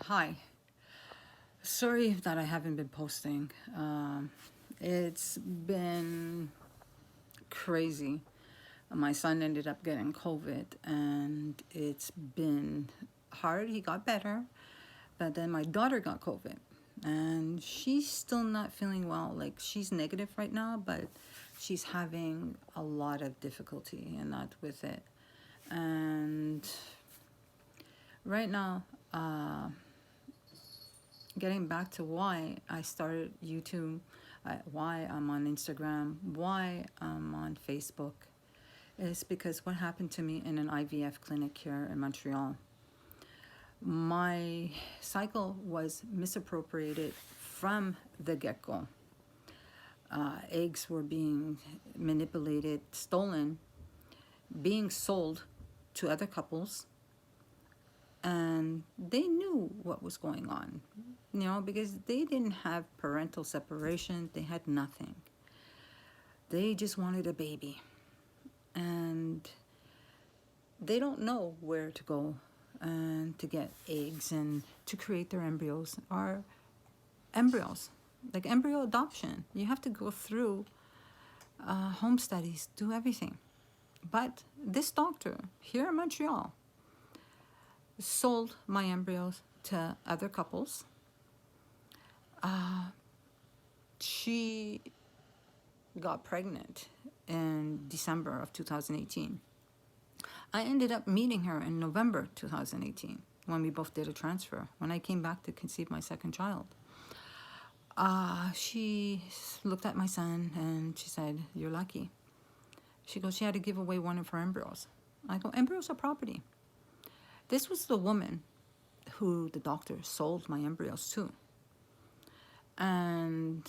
Hi. Sorry that I haven't been posting. It's been crazy. My son ended up getting COVID and it's been hard. He got better, but then my daughter got COVID and she's still not feeling well. Like, she's negative right now, but she's having a lot of difficulty and that with it. And right now, getting back to why I started YouTube, why I'm on Instagram, why I'm on Facebook, is because what happened to me in an IVF clinic here in Montreal. My cycle was misappropriated from the get-go. Eggs were being manipulated, stolen, being sold to other couples, and they knew what was going on, because they didn't have parental separation. They had nothing. They just wanted a baby, and they don't know where to go and to get eggs and to create their embryos. Or embryos, like embryo adoption, you have to go through home studies, do everything. But this doctor here in Montreal sold my embryos to other couples. She got pregnant in December of 2018. I ended up meeting her in November 2018 when we both did a transfer, when I came back to conceive my second child. She looked at my son and she said, "You're lucky." She goes, she had to give away one of her embryos. I go, embryos are property. This was the woman who the doctor sold my embryos to. And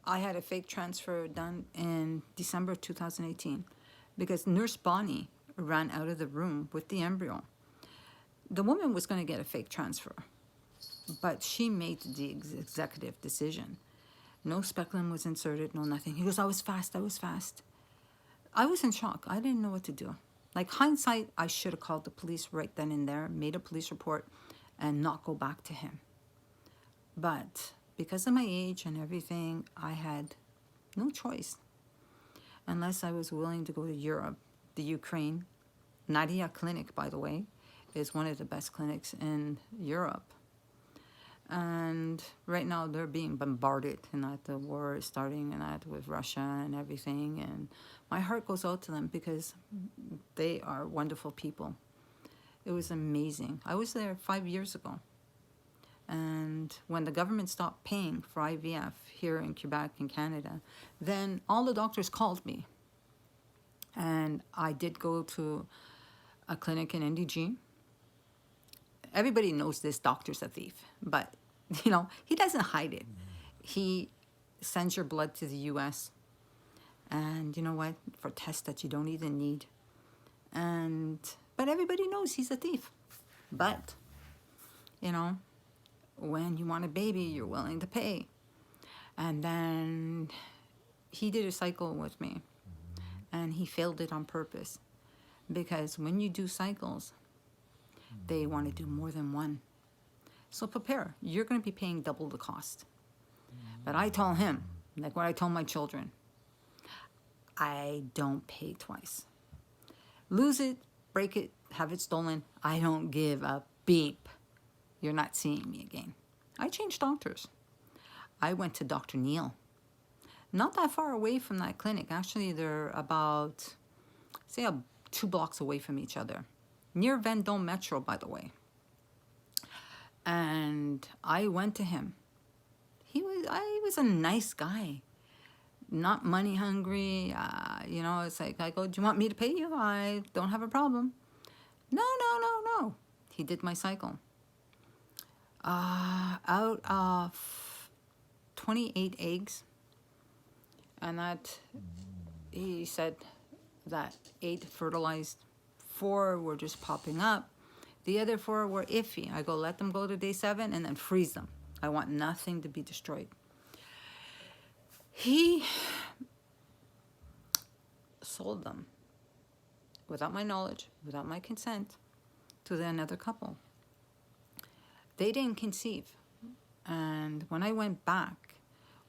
I had a fake transfer done in December 2018 because Nurse Bonnie ran out of the room with the embryo. The woman was going to get a fake transfer, but she made the executive decision. No speculum was inserted, no nothing. He goes, I was fast. I was in shock. I didn't know what to do. Like, hindsight, I should have called the police right then and there, made a police report, and not go back to him. But because of my age and everything, I had no choice. Unless I was willing to go to Europe, the Ukraine. Nadia Clinic, by the way, is one of the best clinics in Europe. And right now they're being bombarded, and that the war is starting, and that with Russia and everything. And my heart goes out to them because they are wonderful people. It was amazing. I was there 5 years ago. And when the government stopped paying for IVF here in Quebec and Canada, then all the doctors called me. And I did go to a clinic in NDG. Everybody knows this doctor's a thief, but he doesn't hide it. He sends your blood to the US, and you know what, for tests that you don't even need. But everybody knows he's a thief. But when you want a baby, you're willing to pay. And then he did a cycle with me, and he failed it on purpose, because when you do cycles, they want to do more than one. So prepare. You're going to be paying double the cost. But I told him, like what I told my children, I don't pay twice. Lose it, break it, have it stolen, I don't give a beep. You're not seeing me again. I changed doctors. I went to Dr. Neil. Not that far away from that clinic. Actually, they're about, say, 2 blocks away from each other. Near Vendôme Metro, by the way. And I went to him. I was a nice guy. Not money hungry. It's like, I go, do you want me to pay you? I don't have a problem. No. He did my cycle. Out of 28 eggs, and that, he said that 8 fertilized, 4 were just popping up. The other 4 were iffy. I go, let them go to day 7 and then freeze them. I want nothing to be destroyed. He sold them without my knowledge, without my consent, to another couple. They didn't conceive. And when I went back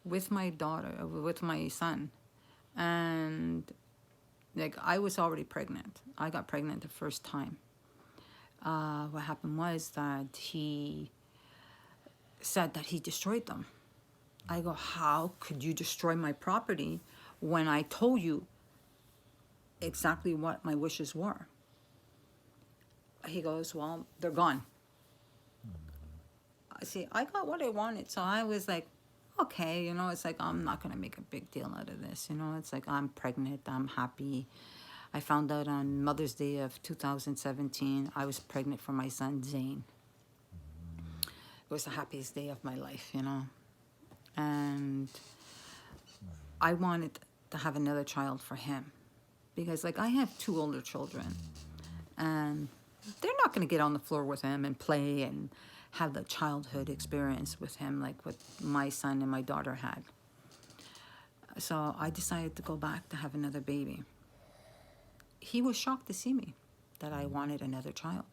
with my daughter, with my son, and like I was already pregnant. I got pregnant the first time. What happened was that he said that he destroyed them. I go, how could you destroy my property when I told you exactly what my wishes were? He goes, well, they're gone. See, I got what I wanted, so I was like, okay, you know, it's like, I'm not going to make a big deal out of this, you know, it's like, I'm pregnant, I'm happy. I found out on Mother's Day of 2017, I was pregnant for my son, Zane. It was the happiest day of my life, you know, and I wanted to have another child for him, because, like, I have 2 older children, and they're not going to get on the floor with him and play and have the childhood experience with him like what my son and my daughter had. So I decided to go back to have another baby. He was shocked to see me, that I wanted another child.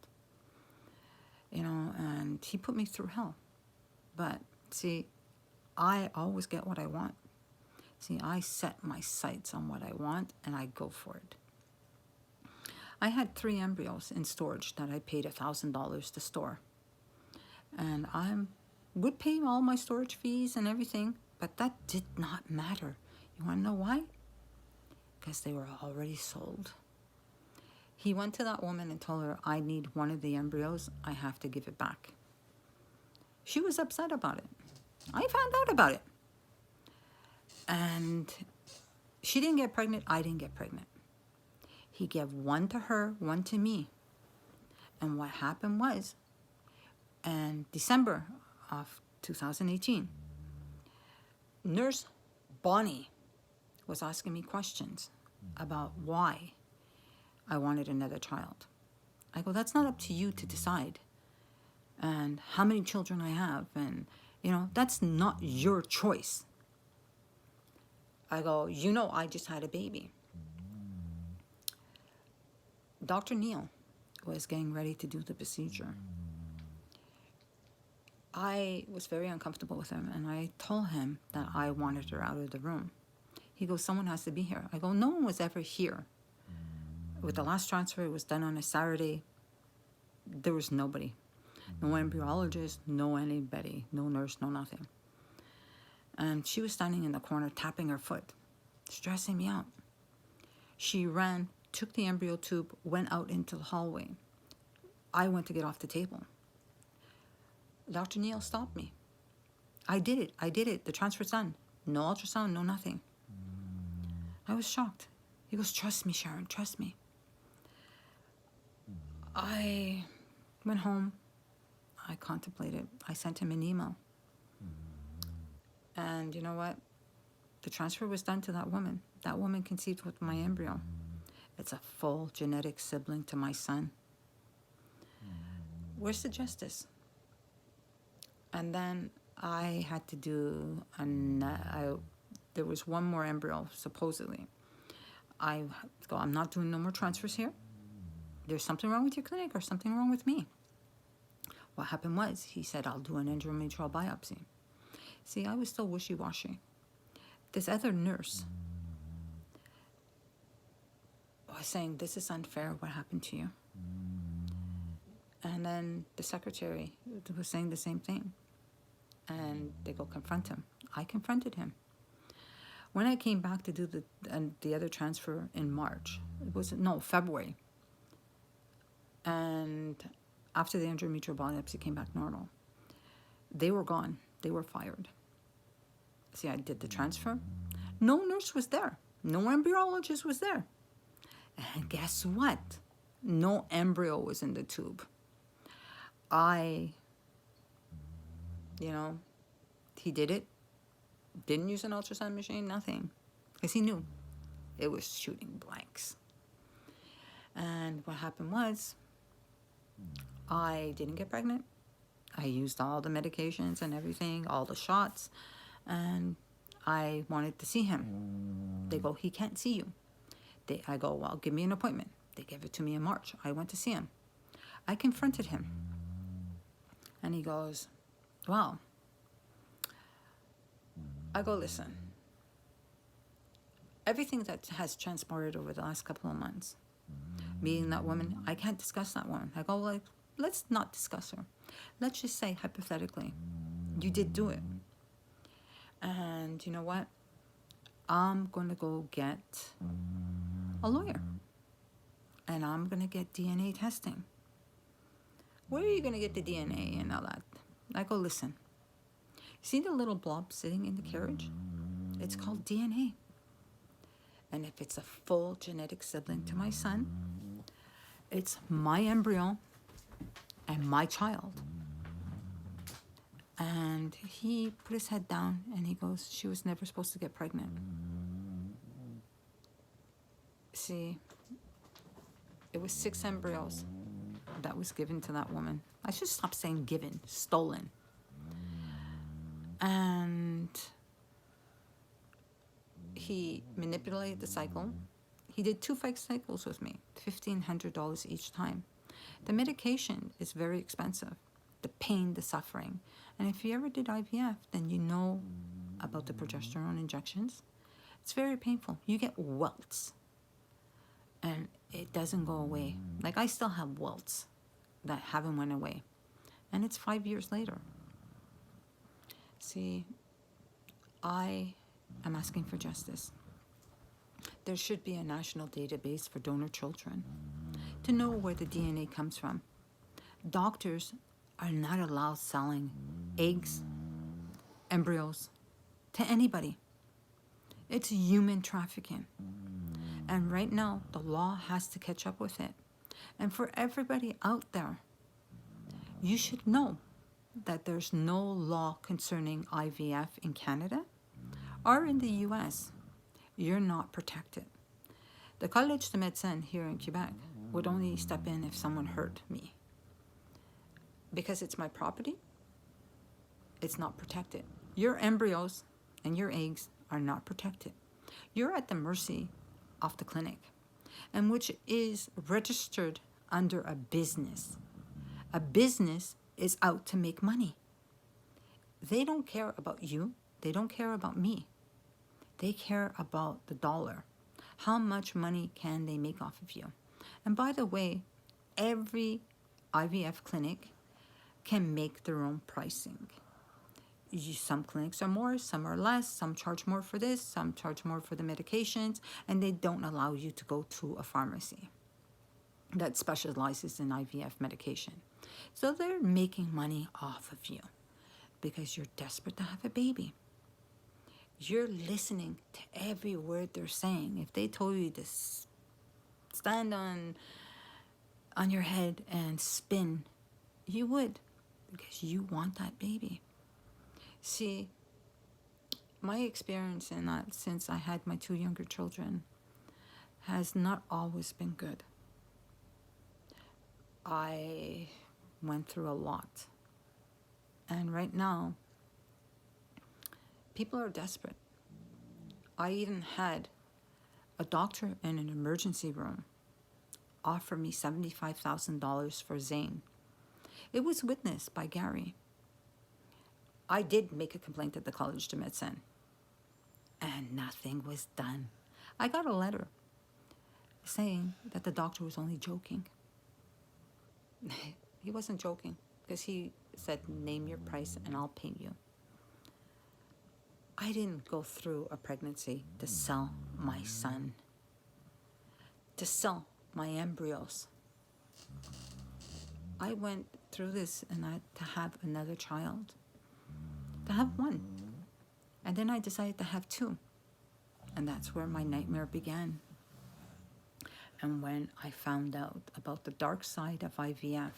You know, and he put me through hell. But see, I always get what I want. See, I set my sights on what I want and I go for it. I had 3 embryos in storage that I paid $1,000 to store. And I would pay all my storage fees and everything, but that did not matter. You want to know why? Because they were already sold. He went to that woman and told her, I need one of the embryos. I have to give it back. She was upset about it. I found out about it. And she didn't get pregnant. I didn't get pregnant. He gave one to her, one to me. And what happened was, in December of 2018, Nurse Bonnie was asking me questions about why I wanted another child. I go, that's not up to you to decide. And how many children I have, and, you know, that's not your choice. I go, you know, I just had a baby. Dr. Neil was getting ready to do the procedure. I was very uncomfortable with him, and I told him that I wanted her out of the room. He goes, someone has to be here. I go, no one was ever here. With the last transfer, it was done on a Saturday. There was nobody. No embryologist, no anybody, no nurse, no nothing. And she was standing in the corner, tapping her foot, stressing me out. She ran, took the embryo tube, went out into the hallway. I went to get off the table. Dr. Neil stopped me. I did it. The transfer's done. No ultrasound, no nothing. I was shocked. He goes, trust me, Sharon, trust me. I went home. I contemplated. I sent him an email. And you know what? The transfer was done to that woman. That woman conceived with my embryo. It's a full genetic sibling to my son. Where's the justice? And then I had to do, there was one more embryo, supposedly. I go, I'm not doing no more transfers here. There's something wrong with your clinic or something wrong with me. What happened was, he said, I'll do an endometrial biopsy. See, I was still wishy-washy. This other nurse was saying, this is unfair, what happened to you? And then the secretary was saying the same thing. And they go, confront him. I confronted him. When I came back to do the other transfer in March, February. And after the endometrial biopsy came back normal, they were gone. They were fired. See, I did the transfer. No nurse was there. No embryologist was there. And guess what? No embryo was in the tube. He did it. Didn't use an ultrasound machine, nothing. Because he knew it was shooting blanks. And what happened was, I didn't get pregnant. I used all the medications and everything, all the shots, and I wanted to see him. They go, he can't see you. I go, well, give me an appointment. They gave it to me in March. I went to see him. I confronted him. And he goes, wow. I go, listen, everything that has transpired over the last couple of months, meeting that woman, I can't discuss that woman. I go, like, let's not discuss her. Let's just say, hypothetically, you did do it. And you know what? I'm going to go get a lawyer. And I'm going to get DNA testing. Where are you going to get the DNA and all that? I go, listen. See the little blob sitting in the carriage? It's called DNA. And if it's a full genetic sibling to my son, it's my embryo and my child. And he put his head down and he goes, she was never supposed to get pregnant. See, it was 6 embryos that was given to that woman. I should stop saying given, stolen. And he manipulated the cycle. He did 2 fake cycles with me, $1,500 each time. The medication is very expensive. The pain, the suffering. And if you ever did IVF, then you know about the progesterone injections. It's very painful. You get welts. And it doesn't go away. Like, I still have welts that haven't went away. And it's 5 years later. See, I am asking for justice. There should be a national database for donor children to know where the DNA comes from. Doctors are not allowed selling eggs, embryos to anybody. It's human trafficking. And right now, the law has to catch up with it. And for everybody out there, you should know that there's no law concerning IVF in Canada or in the US. You're not protected. The Collège de Médecins here in Quebec would only step in if someone hurt me. Because it's my property, it's not protected. Your embryos and your eggs are not protected. You're at the mercy of the clinic, and which is registered under a business. A business is out to make money. They don't care about you. They don't care about me. They care about the dollar. How much money can they make off of you? And by the way, every IVF clinic can make their own pricing. Some clinics are more, some are less, some charge more for this, some charge more for the medications, and they don't allow you to go to a pharmacy that specializes in IVF medication. So they're making money off of you because you're desperate to have a baby. You're listening to every word they're saying. If they told you to stand on your head and spin, you would, because you want that baby. See, my experience in that since I had my 2 younger children has not always been good. I went through a lot. And right now, people are desperate. I even had a doctor in an emergency room offer me $75,000 for Zane. It was witnessed by Gary. I did make a complaint at the Collège de Médecins, and nothing was done. I got a letter saying that the doctor was only joking. He wasn't joking, because he said, name your price and I'll pay you. I didn't go through a pregnancy to sell my son, to sell my embryos. I went through this and to have another child, to have 1. And then I decided to have 2. And that's where my nightmare began. And when I found out about the dark side of IVF,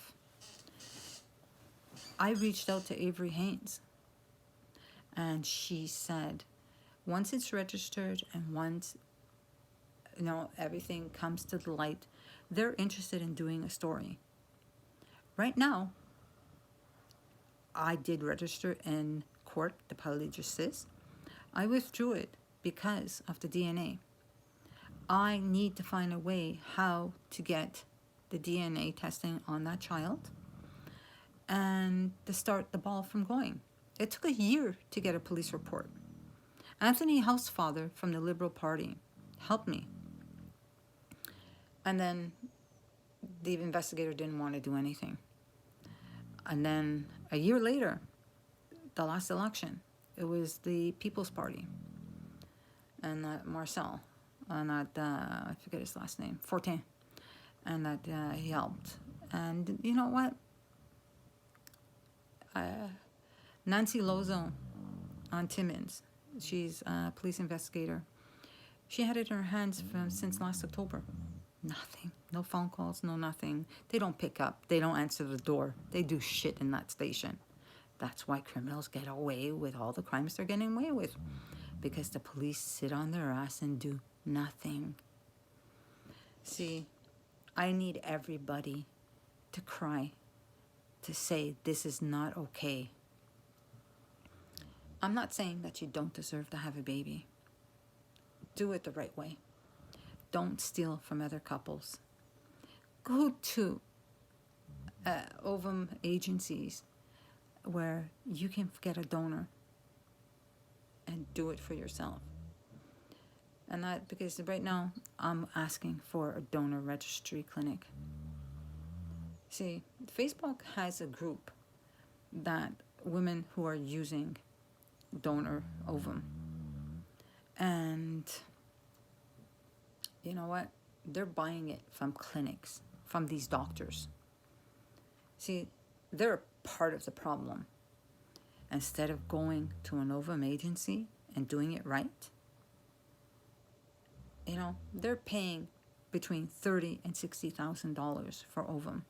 I reached out to Avery Haynes. And she said, once it's registered and once, everything comes to the light, they're interested in doing a story. Right now, I did register in court, the Palais de Justice. I withdrew it because of the DNA. I need to find a way how to get the DNA testing on that child and to start the ball from going. It took a year to get a police report. Anthony Housefather from the Liberal Party helped me. And then the investigator didn't want to do anything. And then a year later, the last election, it was the People's Party. And that Marcel, and that, I forget his last name, Fortin. And that he helped. And you know what? Nancy Lozo on Timmins, she's a police investigator. She had it in her hands since last October. Nothing. No phone calls, no nothing. They don't pick up. They don't answer the door. They do shit in that station. That's why criminals get away with all the crimes they're getting away with. Because the police sit on their ass and do nothing. See, I need everybody to cry, to say this is not okay. I'm not saying that you don't deserve to have a baby. Do it the right way. Don't steal from other couples. Go to ovum agencies where you can get a donor and do it for yourself. And that, because right now I'm asking for a donor registry clinic. See, Facebook has a group that women who are using donor ovum. And you know what? They're buying it from clinics, from these doctors. See, they're part of the problem. Instead of going to an ovum agency and doing it right, you know, they're paying between $30,000 and $60,000 for ovum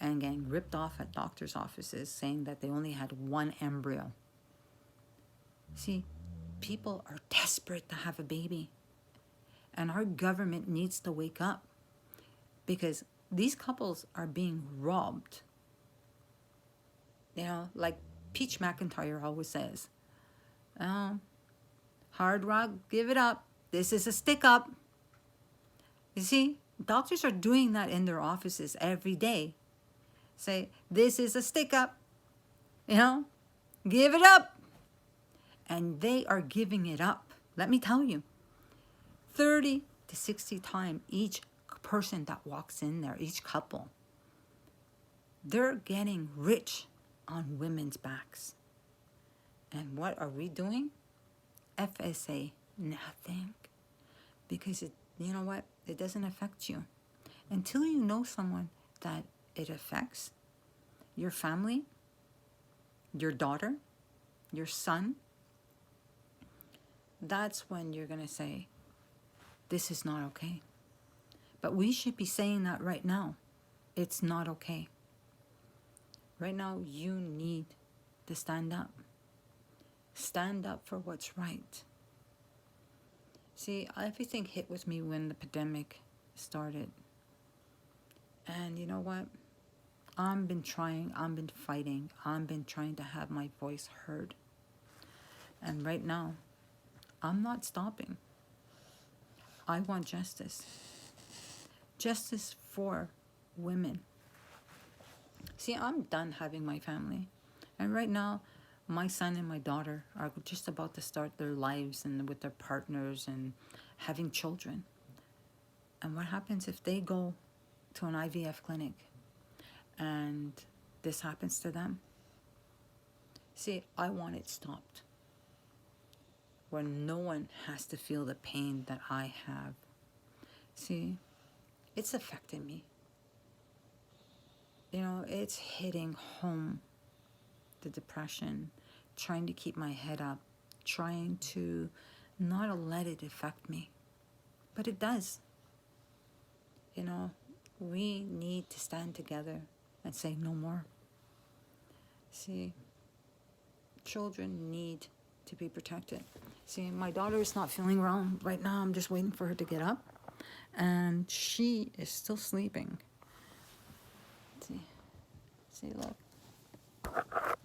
and getting ripped off at doctors' offices saying that they only had one embryo. See, people are desperate to have a baby. And our government needs to wake up because these couples are being robbed. You know, like Peach McIntyre always says, oh, hard rock, give it up. This is a stick up. You see, doctors are doing that in their offices every day. Say, this is a stick up. You know, give it up. And they are giving it up. Let me tell you, 30 to 60 times each person that walks in there, each couple, they're getting rich on women's backs. And what are we doing? FSA, nothing. Because you know what? It doesn't affect you. Until you know someone that it affects, your family, your daughter, your son, that's when you're going to say, this is not okay. But we should be saying that right now. It's not okay. Right now, you need to stand up. Stand up for what's right. See, everything hit with me when the pandemic started. And you know what? I've been trying, I've been fighting, I've been trying to have my voice heard. And right now, I'm not stopping. I want justice. Justice for women. See, I'm done having my family. And right now, my son and my daughter are just about to start their lives and with their partners and having children. And what happens if they go to an IVF clinic and this happens to them? See, I want it stopped. Where no one has to feel the pain that I have. See, it's affecting me. You know, it's hitting home. The depression, trying to keep my head up, trying to not let it affect me. But it does. You know, we need to stand together and say no more. See, children need to be protected. See, my daughter is not feeling well right now. I'm just waiting for her to get up. And she is still sleeping. See, look.